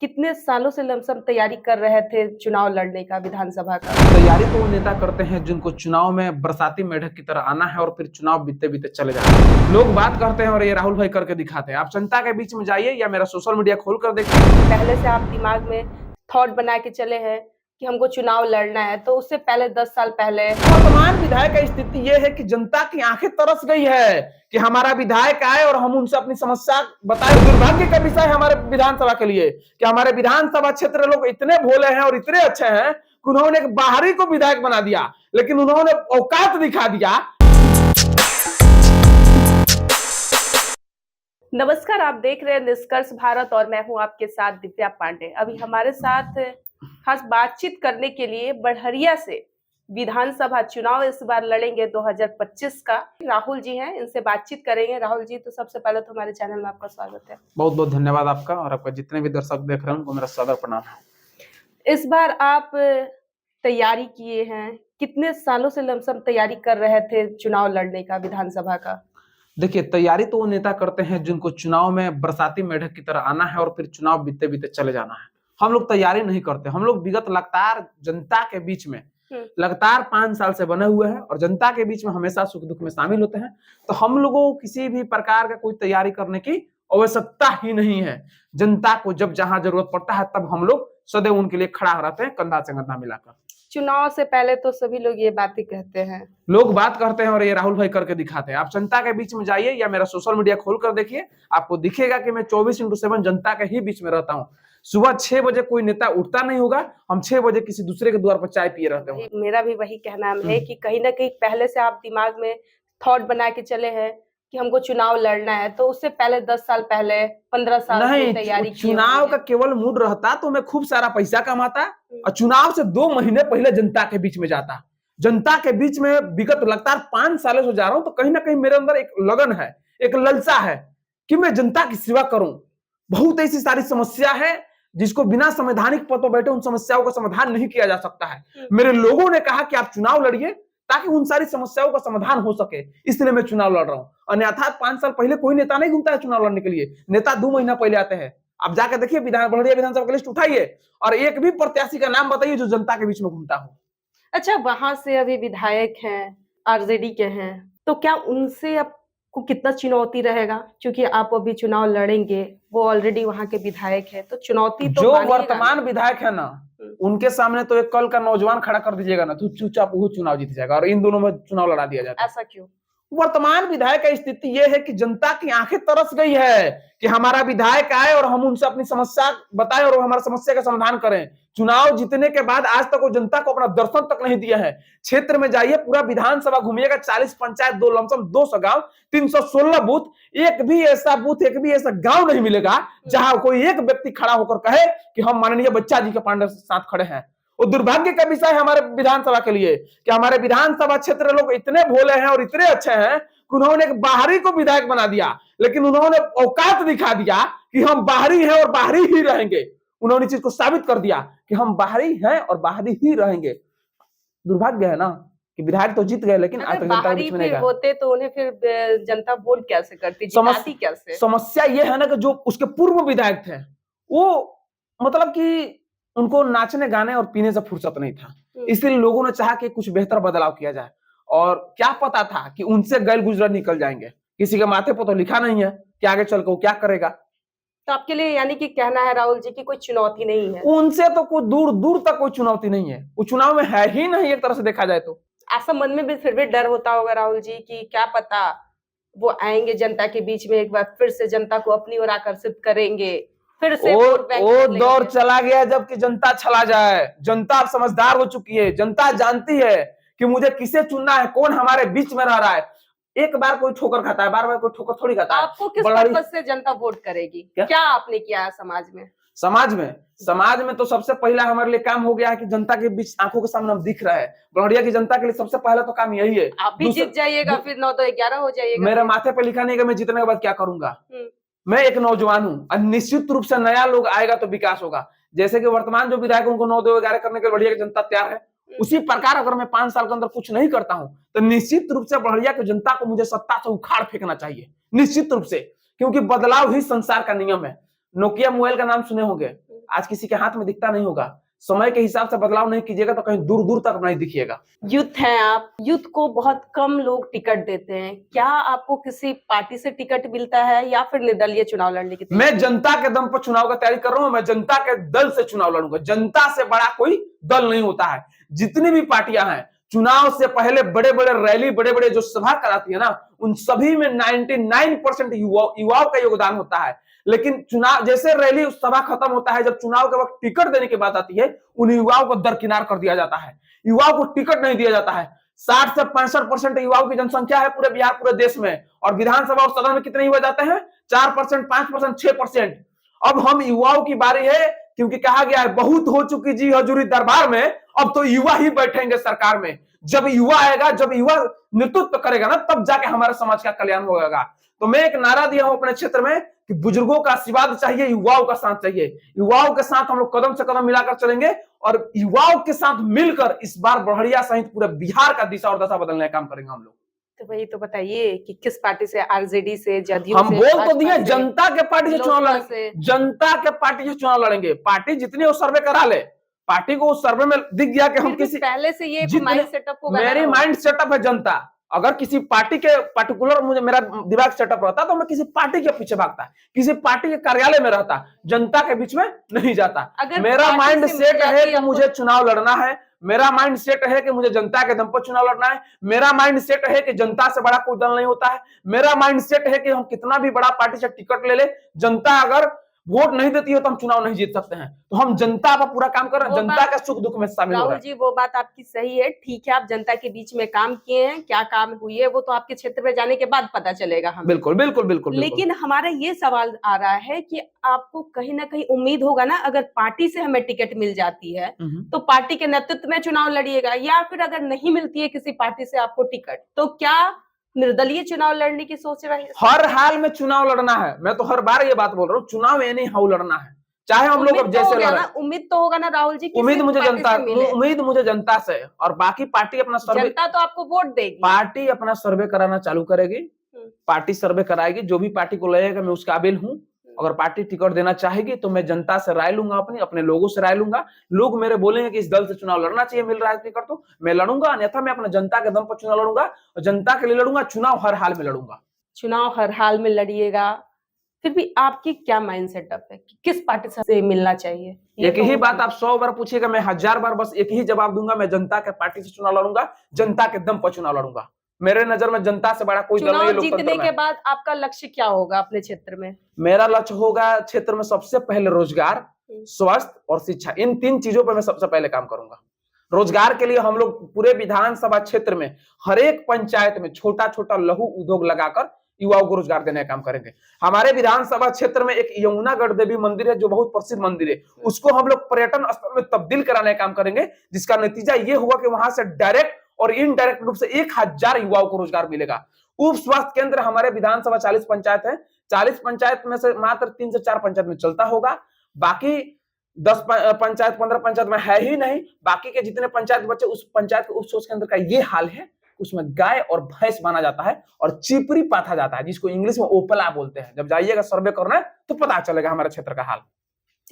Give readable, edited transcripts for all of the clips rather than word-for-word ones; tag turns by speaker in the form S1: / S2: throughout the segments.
S1: कितने सालों से लमसम तैयारी कर रहे थे चुनाव लड़ने का विधानसभा का?
S2: तैयारी तो वो नेता करते हैं जिनको चुनाव में बरसाती मेढक की तरह आना है और फिर चुनाव बीते बीते चले जाना है। लोग बात करते हैं और ये राहुल भाई करके दिखाते हैं। आप जनता के बीच में जाइए या मेरा सोशल मीडिया खोल कर देखिए।
S1: पहले से आप दिमाग में थॉट बना के चले हैं कि हमको चुनाव लड़ना है, तो उससे पहले 10 साल पहले
S2: वर्तमान विधायक का स्थिति ये है कि जनता की आंखें तरस गई है कि हमारा विधायक आए और हम उनसे अपनी समस्या बताएं। दुर्भाग्य का विषय है हमारे विधानसभा के लिए कि हमारे विधानसभा क्षेत्र लोग इतने भोले हैं और इतने अच्छे हैं कि उन्होंने एक बाहरी को विधायक बना दिया, लेकिन उन्होंने औकात दिखा दिया।
S1: नमस्कार, आप देख रहे हैं निष्कर्ष भारत और मैं हूं आपके साथ दिव्या पांडे। अभी हमारे साथ खास बातचीत करने के लिए बड़हरिया से विधानसभा चुनाव इस बार लड़ेंगे 2025 का राहुल जी हैं, इनसे बातचीत करेंगे। राहुल जी, तो सबसे पहले तो हमारे चैनल में आपका स्वागत है।
S2: बहुत बहुत धन्यवाद आपका, और आपका जितने भी दर्शक देख रहे हैं उनको मेरा सादर प्रणाम है।
S1: इस बार आप तैयारी किए हैं, कितने सालों से लमसम तैयारी कर रहे थे चुनाव लड़ने का विधानसभा का?
S2: देखिए, तैयारी तो वो नेता करते हैं जिनको चुनाव में बरसाती मेढक की तरह आना है और फिर चुनाव बीते बीते चले जाना है। हम लोग तैयारी नहीं करते। हम लोग विगत लगातार जनता के बीच में लगातार 5 साल से बने हुए हैं और जनता के बीच में हमेशा सुख दुख में शामिल होते हैं। तो हम लोगों को किसी भी प्रकार का कोई तैयारी करने की आवश्यकता ही नहीं है। जनता को जब जहां जरूरत पड़ता है तब हम लोग सदैव उनके लिए खड़ा रहते हैं, कंधा से कंधा मिलाकर।
S1: चुनाव से पहले तो सभी लोग ये बातें कहते हैं,
S2: लोग बात करते हैं और ये राहुल भाई करके दिखाते हैं। आप जनता के बीच में जाइए या मेरा सोशल मीडिया खोल कर देखिए, आपको दिखेगा कि मैं 24/7 जनता के ही बीच में रहता हूँ। सुबह 6 बजे कोई नेता उठता नहीं होगा, हम 6 बजे किसी दूसरे के द्वार पर चाय पिए रहते हैं।
S1: मेरा भी वही कहना है कि कहीं ना कहीं पहले से आप दिमाग में थॉट बना के चले हैं कि हमको चुनाव लड़ना है, तो उससे पहले 10 साल पहले 15 साल
S2: नहीं,
S1: तैयारी
S2: चुनाव का केवल मूड रहता तो मैं खूब सारा पैसा कमाता और चुनाव से 2 महीने पहले जनता के बीच में जाता। जनता के बीच में विगत लगातार 5 सालों से जा रहा हूं, तो कहीं ना कहीं मेरे अंदर एक लगन है, एक ललसा है कि मैं जनता की सेवा करूं। बहुत ऐसी सारी समस्या है जिसको बिना संवैधानिक पद पर बैठे उन समस्याओं का समाधान नहीं किया जा सकता है। मेरे लोगों ने कहा कि आप चुनाव लड़िए ताकि उन सारी समस्याओं का समाधान हो सके, इसलिए मैं चुनाव लड़ रहा हूं। अन्यथा 5 साल पहले कोई नेता नहीं घूमता है चुनाव लड़ने के लिए। नेता 2 महीना पहले आते हैं। आप जाकर देखिए, बड़हरिया विधानसभा की लिस्ट उठाइए और एक भी प्रत्याशी का नाम बताइए जो जनता के बीच में घूमता हो।
S1: अच्छा, वहां से अभी विधायक हैं, आरजेडी के हैं, तो क्या उनसे आपको कितना चुनौती रहेगा? क्योंकि आप अभी चुनाव लड़ेंगे, वो ऑलरेडी वहां के विधायक है, तो चुनौती तो
S2: जो वर्तमान विधायक है ना, उनके सामने तो एक कल का नौजवान खड़ा कर दीजिएगा ना, तो चुपचाप वो चुनाव जीत जाएगा और इन दोनों में चुनाव लड़ा दिया जाता है।
S1: ऐसा क्यों?
S2: वर्तमान विधायक का स्थिति यह है कि जनता की आंखें तरस गई है कि हमारा विधायक आए और हम उनसे अपनी समस्या बताएं और हमारी समस्या का समाधान करें। चुनाव जीतने के बाद आज तक वो जनता को अपना दर्शन तक नहीं दिया है। क्षेत्र में जाइए, पूरा विधानसभा घूमिएगा, 40 पंचायत, 2 लमसम 200 गांव, 316 बूथ, एक भी ऐसा बूथ, एक भी ऐसा गांव नहीं मिलेगा जहां कोई एक व्यक्ति खड़ा होकर कहे कि हम माननीय बच्चा जी के पांडे के साथ खड़े हैं। वो दुर्भाग्य का विषय है हमारे विधानसभा के लिए कि हमारे विधानसभा क्षेत्र लोग इतने भोले हैं और इतने अच्छे हैं कि उन्होंने एक बाहरी को विधायक बना दिया, लेकिन उन्होंने औकात दिखा दिया कि हम बाहरी हैं और बाहरी ही रहेंगे। उन्होंने चीज को साबित कर दिया कि हम बाहरी हैं और बाहरी ही रहेंगे। दुर्भाग्य है ना कि विधायक तो जीत गए, लेकिन आज तक जनता के बीच में नहीं गए।
S1: होते तो उन्हें फिर जनता वोट कैसे करती, जिताती कैसे?
S2: समस्या ये है ना कि जो उसके पूर्व विधायक थे वो मतलब कि उनको नाचने गाने और पीने से फुर्सत नहीं था, इसलिए लोगों ने चाहा कि कुछ बेहतर बदलाव किया जाए। और क्या पता था कि उनसे गैल गुजर निकल जाएंगे। किसी के माथे पर तो लिखा नहीं है कि आगे चल के वो क्या करेगा।
S1: तो आपके लिए यानी कि कहना है राहुल जी की कोई चुनौती नहीं है?
S2: उनसे तो कोई दूर दूर तक कोई चुनौती नहीं है। वो चुनाव में है ही नहीं, एक तरह से देखा जाए तो।
S1: ऐसा मन में भी फिर भी डर होता होगा राहुल जी कि क्या पता वो आएंगे जनता के बीच में, एक बार फिर से जनता को अपनी ओर आकर्षित करेंगे, फिर से
S2: वो दौर चला गया जबकि जनता चला जाए। जनता अब समझदार हो चुकी है। जनता जानती है कि मुझे किसे चुनना है, कौन हमारे बीच में रह रहा है। एक बार कोई ठोकर खाता है, बार बार कोई ठोकर थोड़ी खाता है।
S1: आपको किस पर्पस से जनता वोट करेगी? क्या आपने किया है समाज में?
S2: समाज में तो सबसे पहला हमारे लिए काम हो गया है कि जनता के बीच आंखों के सामने हम दिख रहे हैं। बड़हरिया की जनता के लिए सबसे पहला तो काम यही है।
S1: आप भी जीत जाइएगा, फिर 9 तो 11 हो जाइएगा।
S2: मेरे माथे पे लिखा नहीं कि मैं जीतने के बाद क्या करूंगा। मैं एक नौजवान हूं और निश्चित रूप से नया लोग आएगा तो विकास होगा। जैसे कि वर्तमान जो विधायक उनको 9 2 11 करने के बड़हरिया की जनता तैयार है, उसी प्रकार अगर मैं 5 साल के अंदर कुछ नहीं करता हूं तो निश्चित रूप से बड़हरिया की जनता को मुझे सत्ता से उखाड़ फेंकना चाहिए, निश्चित रूप से। क्योंकि बदलाव ही संसार का नियम है। नोकिया मोबाइल का नाम सुने होंगे, आज किसी के हाथ में दिखता नहीं होगा। समय के हिसाब से बदलाव नहीं कीजिएगा तो कहीं दूर दूर तक नहीं दिखिएगा।
S1: यूथ हैं आप, यूथ को बहुत कम लोग टिकट देते हैं, क्या आपको किसी पार्टी से टिकट मिलता है या फिर निर्दलीय चुनाव लड़ने की तैयारी?
S2: मैं जनता के दम पर चुनाव का तैयारी कर रहा हूं। मैं जनता के दल से चुनाव लड़ूंगा। जनता से बड़ा कोई दल नहीं होता है। जितनी भी पार्टियां हैं चुनाव से पहले बड़े बड़े रैली, बड़े बड़े जो सभा कराती है ना, उन सभी में 99% युवाओं का योगदान होता है। लेकिन चुनाव जैसे रैली उस सभा खत्म होता है, जब चुनाव के वक्त टिकट देने की बात आती है, उन युवाओं को दरकिनार कर दिया जाता है। युवाओं को टिकट नहीं दिया जाता है। 60 से 65% युवाओं की जनसंख्या है पूरे बिहार, पूरे देश में। और विधानसभा और सदन में कितने युवा जाते हैं? 4%, 5%, 6%। अब हम युवाओं की बारी है, क्योंकि कहा गया है बहुत हो चुकी जी हजूरी दरबार में, अब तो युवा ही बैठेंगे सरकार में। जब युवा आएगा, जब युवा नेतृत्व करेगा ना, तब जाके हमारे समाज का कल्याण होगा। तो मैं एक नारा दिया हूं अपने क्षेत्र में कि बुजुर्गों का आशीर्वाद चाहिए, युवाओं का साथ चाहिए। युवाओं के साथ हम लोग कदम से कदम मिलाकर चलेंगे और युवाओं के साथ मिलकर इस बार बढ़िया सहित पूरे बिहार का दिशा और दशा बदलने का काम करेंगे हम लोग।
S1: तो वही तो बताइए कि किस पार्टी से, आरजेडी से, जदयू
S2: हम
S1: से,
S2: बोल तो
S1: भाजपा
S2: दिए
S1: से,
S2: जनता के पार्टी से चुनाव
S1: लोजपा
S2: लड़ेंगे।
S1: से?
S2: जनता के पार्टी से चुनाव लड़ेंगे। पार्टी जितनी वो सर्वे करा ले, पार्टी को उस सर्वे में दिख गया कि हम
S1: फिर भी
S2: किसी
S1: पहले से ये
S2: जितने-
S1: माइंड सेटअप होगा
S2: मेरी
S1: ना।
S2: माइंड सेटअप है जनता। अगर किसी पार्टी के पर्टिकुलर मुझे मेरा दिमाग सेटअप रहता तो मैं किसी पार्टी के पीछे भागता, किसी पार्टी के कार्यालय में रहता, जनता के बीच में नहीं जाता।
S1: अगर
S2: मेरा
S1: पार्टी
S2: माइंड
S1: से
S2: सेट
S1: मिल
S2: है
S1: जाती
S2: कि
S1: आपको-
S2: मुझे चुनाव लड़ना है। मेरा माइंड सेट है कि मुझे जनता के दम पर चुनाव लड़ना है। मेरा माइंड सेट है कि जनता से बड़ा कोई दल नहीं होता है। मेरा माइंड सेट है कि हम कितना भी बड़ा पार्टी से टिकट ले ले, जनता अगर वोट नहीं देती है तो हम चुनाव नहीं जीत सकते हैं। तो हम जनता पर पूरा काम कर रहे हैं,
S1: वो
S2: जनता
S1: बात-
S2: के सुख दुख में शामिल हो रहे
S1: राहुल
S2: हैं।
S1: जी, वो बात आपकी सही है, ठीक है, आप जनता के बीच में काम किए हैं, क्या काम हुई है वो तो आपके क्षेत्र में जाने के बाद पता चलेगा हमें।
S2: बिल्कुल बिल्कुल बिल्कुल बिल्कुल।
S1: लेकिन हमारा ये सवाल आ रहा है कि आपको कहीं ना कहीं उम्मीद होगा ना, अगर पार्टी से हमें टिकट मिल जाती है तो पार्टी के नेतृत्व में चुनाव लड़िएगा, या फिर अगर नहीं मिलती है किसी पार्टी से आपको टिकट, तो क्या निर्दलीय चुनाव लड़ने की सोच रहे हैं?
S2: हर हाल में चुनाव लड़ना है। मैं तो हर बार ये बात बोल रहा हूँ, चुनाव एनी हाउ लड़ना है, चाहे हम लोग अब जैसे लड़े।
S1: उम्मीद तो होगा ना राहुल जी,
S2: उम्मीद मुझे जनता,
S1: मिले।
S2: उम्मीद मुझे जनता से, और बाकी पार्टी अपना सर्वे,
S1: जनता तो आपको वोट देगी,
S2: पार्टी अपना सर्वे कराना चालू करेगी। पार्टी सर्वे कराएगी, जो भी पार्टी को लगेगा मैं उस काबिल हूँ, अगर पार्टी टिकट देना चाहेगी तो मैं जनता से राय लूंगा, अपने लोगों से राय लूंगा। लोग मेरे बोलेंगे कि इस दल से चुनाव लड़ना चाहिए, मिल रहा है टिकट तो मैं लड़ूंगा, अन्यथा मैं अपने जनता के दम पर चुनाव लड़ूंगा और जनता के लिए लड़ूंगा। चुनाव हर हाल में लड़ूंगा।
S1: चुनाव हर हाल में लड़िएगा। फिर भी आपकी क्या माइंड सेटअप है कि किस पार्टी से मिलना चाहिए?
S2: एक ही बात आप 100 बार पूछिएगा, मैं 1000 बार बस एक ही जवाब दूंगा, मैं जनता के पार्टी से चुनाव लड़ूंगा, जनता के दम पर चुनाव लड़ूंगा। मेरे नजर में जनता से बड़ा कोई दल नहीं है।
S1: चुनाव जीतने के बाद आपका लक्ष्य क्या होगा अपने क्षेत्र में?
S2: मेरा लक्ष्य होगा क्षेत्र में सबसे पहले रोजगार, स्वास्थ्य और शिक्षा। इन 3 चीजों पर मैं सबसे पहले काम करूंगा। रोजगार के लिए हम लोग पूरे विधानसभा क्षेत्र में हर एक पंचायत में छोटा छोटा लघु उद्योग लगाकर युवाओं को रोजगार देने का काम करेंगे। हमारे विधानसभा क्षेत्र में एक यमुनागढ़ देवी मंदिर है जो बहुत प्रसिद्ध मंदिर है, उसको हम लोग पर्यटन स्थल में तब्दील कराने का काम करेंगे, जिसका नतीजा ये हुआ कि वहां से डायरेक्ट और इनडायरेक्ट रूप से 1000 युवाओं को रोजगार मिलेगा। उप स्वास्थ्य केंद्र हमारे विधानसभा 40 पंचायत है, 40 पंचायत में से मात्र 3 से 4 पंचायत में चलता होगा, बाकी 10 पंचायत 15 पंचायत में है ही नहीं। बाकी के जितने पंचायत बचे उस पंचायत के उप स्वास्थ्य केंद्र का ये हाल है, उसमें गाय और भैंस माना जाता है और चिपरी पाथा जाता है, जिसको इंग्लिश में ओपला बोलते हैं। जब जाइएगा सर्वे करना तो पता चलेगा हमारे क्षेत्र का हाल।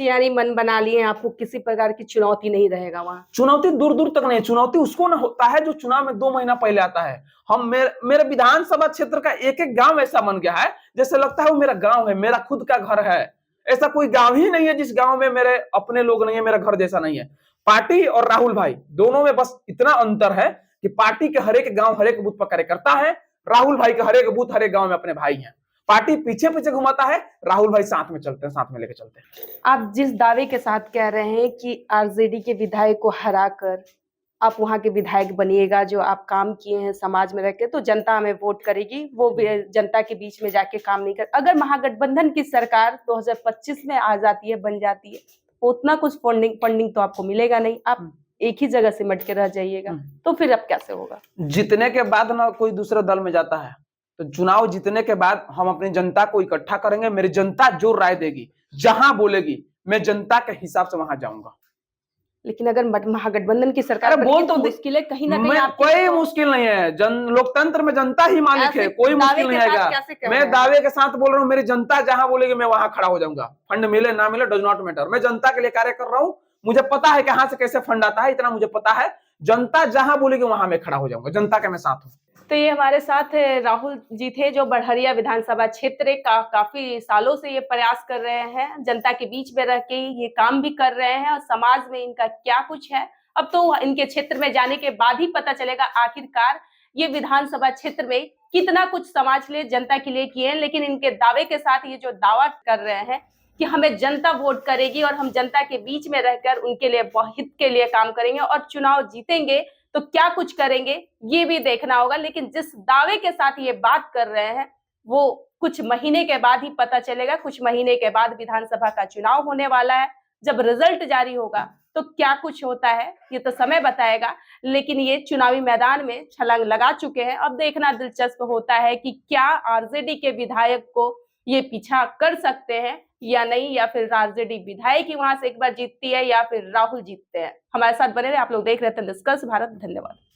S1: यानी मन बना लिए, आपको किसी प्रकार की चुनौती नहीं रहेगा वहां?
S2: चुनौती दूर दूर तक नहीं, चुनौती उसको ना होता है जो चुनाव में 2 महीना पहले आता है। हम मेरे विधानसभा क्षेत्र का एक एक गांव ऐसा बन गया है जैसे लगता है वो मेरा गांव है, मेरा खुद का घर है। ऐसा कोई गांव ही नहीं है जिस गांव में मेरे अपने लोग नहीं है, मेरा घर जैसा नहीं है। पार्टी और राहुल भाई दोनों में बस इतना अंतर है कि पार्टी के हर एक गांव हर एक बूथ पर कार्यकर्ता है, राहुल भाई के हर एक बूथ हर एक गांव में अपने भाई हैं। पार्टी पीछे पीछे घुमाता है, राहुल भाई साथ में चलते हैं, साथ में लेके चलते हैं।
S1: आप जिस दावे के साथ कह रहे हैं कि आरजेडी के विधायक को हराकर आप वहां के विधायक बनिएगा, जो आप काम किए हैं समाज में रहकर, तो जनता हमें वोट करेगी, वो जनता के बीच में जाके काम नहीं कर। अगर महागठबंधन की सरकार 2025 में आ जाती है, बन जाती है, तो उतना कुछ फंडिंग तो आपको मिलेगा नहीं, आप एक ही जगह सिमट के रह जाइएगा, तो फिर अब कैसे होगा?
S2: जीतने के बाद ना कोई दूसरे दल में जाता है, तो चुनाव जीतने के बाद हम अपनी जनता को इकट्ठा करेंगे। मेरी जनता जो राय देगी, जहां बोलेगी, मैं जनता के हिसाब से वहां जाऊंगा।
S1: लेकिन अगर महागठबंधन की सरकार
S2: अरे
S1: बनेगी
S2: बोल
S1: तो
S2: तो
S1: मुश्किलें कहीं ना कहीं आपकी
S2: कोई
S1: तो
S2: मुश्किल नहीं है। लोकतंत्र में जनता ही मालिक है,
S1: ऐसे
S2: कोई
S1: दावे
S2: मुश्किल
S1: के
S2: नहीं
S1: साथ
S2: आएगा।
S1: कैसे कह रहे
S2: मैं
S1: हैं
S2: दावे
S1: आप?
S2: के साथ बोल रहा हूँ, मेरी जनता जहां बोलेगी मैं वहां खड़ा हो जाऊंगा। फंड मिले ना मिले डज नॉट मैटर, मैं जनता के लिए कार्य कर रहा हूँ। मुझे पता है कहां से कैसे फंड आता है, इतना मुझे पता है। जनता जहां बोलेगी वहां मैं खड़ा हो जाऊंगा, जनता के मैं साथ हूँ।
S1: तो ये हमारे साथ राहुल जी थे, जो बड़हरिया विधानसभा क्षेत्र काफी सालों से ये प्रयास कर रहे हैं, जनता के बीच में रह के ये काम भी कर रहे हैं और समाज में इनका क्या कुछ है अब तो इनके क्षेत्र में जाने के बाद ही पता चलेगा आखिरकार ये विधानसभा क्षेत्र में कितना कुछ समाज के लिए, जनता के लिए किए हैं। लेकिन इनके दावे के साथ ये जो दावा कर रहे हैं कि हमें जनता वोट करेगी और हम जनता के बीच में रहकर उनके लिए हित के लिए काम करेंगे और चुनाव जीतेंगे, तो क्या कुछ करेंगे ये भी देखना होगा। लेकिन जिस दावे के साथ ये बात कर रहे हैं वो कुछ महीने के बाद ही पता चलेगा। कुछ महीने के बाद विधानसभा का चुनाव होने वाला है, जब रिजल्ट जारी होगा तो क्या कुछ होता है ये तो समय बताएगा। लेकिन ये चुनावी मैदान में छलांग लगा चुके हैं। अब देखना दिलचस्प होता है कि क्या आरजेडी के विधायक को ये पीछा कर सकते हैं या नहीं, या फिर आरजेडी विधायक ही वहां से एक बार जीतती है या फिर राहुल जीतते हैं। हमारे साथ बने रहे, आप लोग देख रहे थे डिस्कस भारत। धन्यवाद।